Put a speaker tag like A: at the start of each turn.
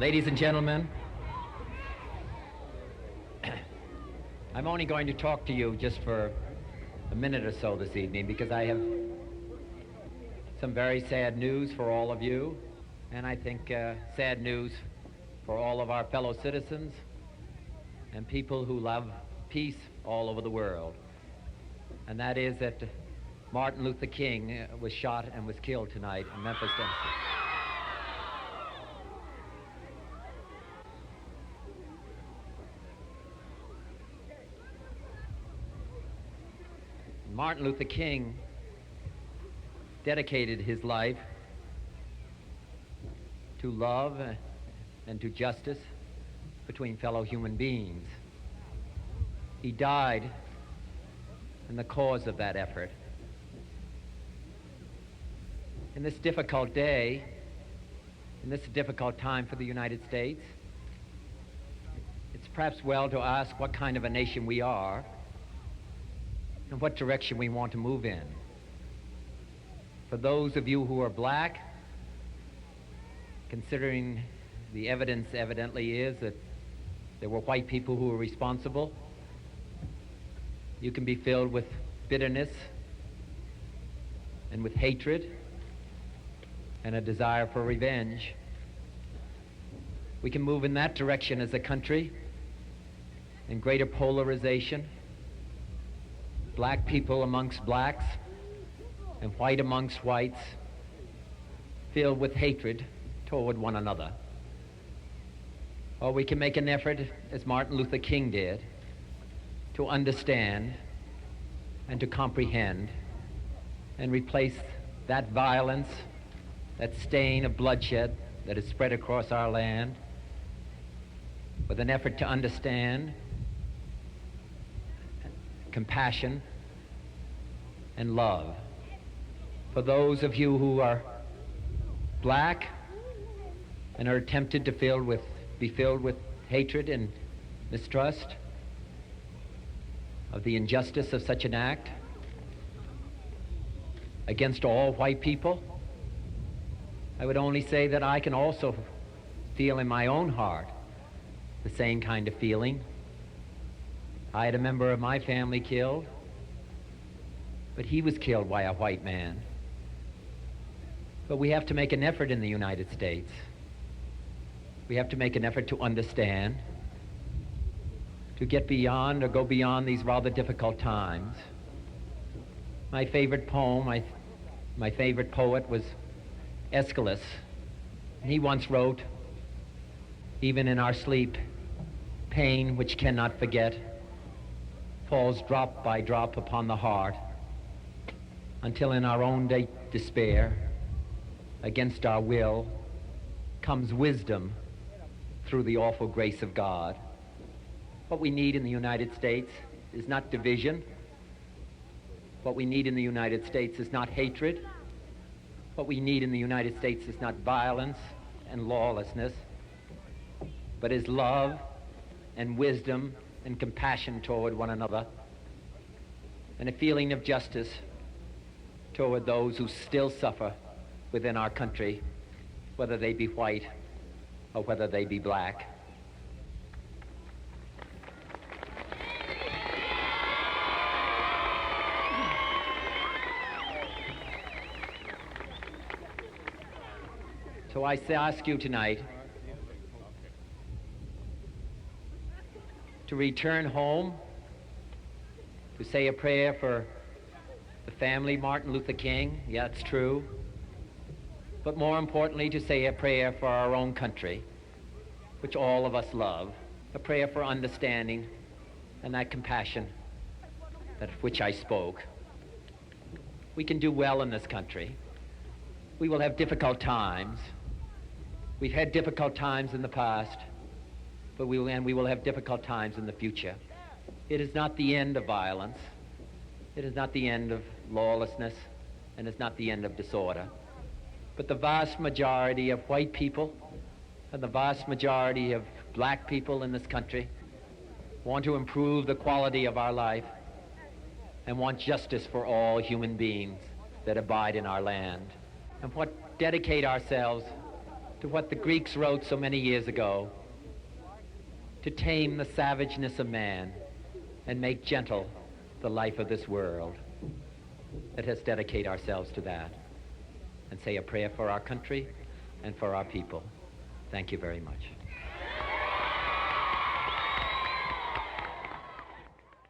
A: Ladies and gentlemen, I'm only going to talk to you just for a minute or so this evening because I have some very sad news for all of you, and I think sad news for all of our fellow citizens and people who love peace all over the world. And that is that Martin Luther King was shot and was killed tonight in Memphis, Tennessee. Martin Luther King dedicated his life to love and to justice between fellow human beings. He died in the cause of that effort. In this difficult day, in this difficult time for the United States, it's perhaps well to ask what kind of a nation we are and what direction we want to move in. For those of you who are black, considering the evidence evidently is that there were white people who were responsible, you can be filled with bitterness and with hatred and a desire for revenge. We can move in that direction as a country, in greater polarization, black people amongst blacks and white amongst whites, filled with hatred toward one another. Or we can make an effort, as Martin Luther King did, to understand and to comprehend and replace that violence, that stain of bloodshed that is spread across our land, with an effort to understand, compassion, and love. For those of you who are black and are tempted to be filled with hatred and mistrust of the injustice of such an act against all white people, I would only say that I can also feel in my own heart the same kind of feeling. I had a member of my family killed, but he was killed by a white man. But we have to make an effort in the United States. We have to make an effort to understand, to get beyond or go beyond these rather difficult times. My favorite poem, my favorite poet was Aeschylus. And he once wrote, "Even in our sleep, pain which cannot forget falls drop by drop upon the heart, until in our own despair, against our will, comes wisdom through the awful grace of God." What we need in the United States is not division. What we need in the United States is not hatred. What we need in the United States is not violence and lawlessness, but is love and wisdom and compassion toward one another, and a feeling of justice toward those who still suffer within our country, whether they be white or whether they be black. So I ask you tonight to return home, to say a prayer for the family Martin Luther King. Yeah, it's true. But more importantly, to say a prayer for our own country, which all of us love, a prayer for understanding and that compassion of which I spoke. We can do well in this country. We will have difficult times. We've had difficult times in the past, but we will have difficult times in the future. It is not the end of violence. It is not the end of lawlessness, and it's not the end of disorder. But the vast majority of white people and the vast majority of black people in this country want to improve the quality of our life and want justice for all human beings that abide in our land, and want to dedicate ourselves to what the Greeks wrote so many years ago, to tame the savageness of man and make gentle the life of this world. Let us dedicate ourselves to that and say a prayer for our country and for our people. Thank you very much.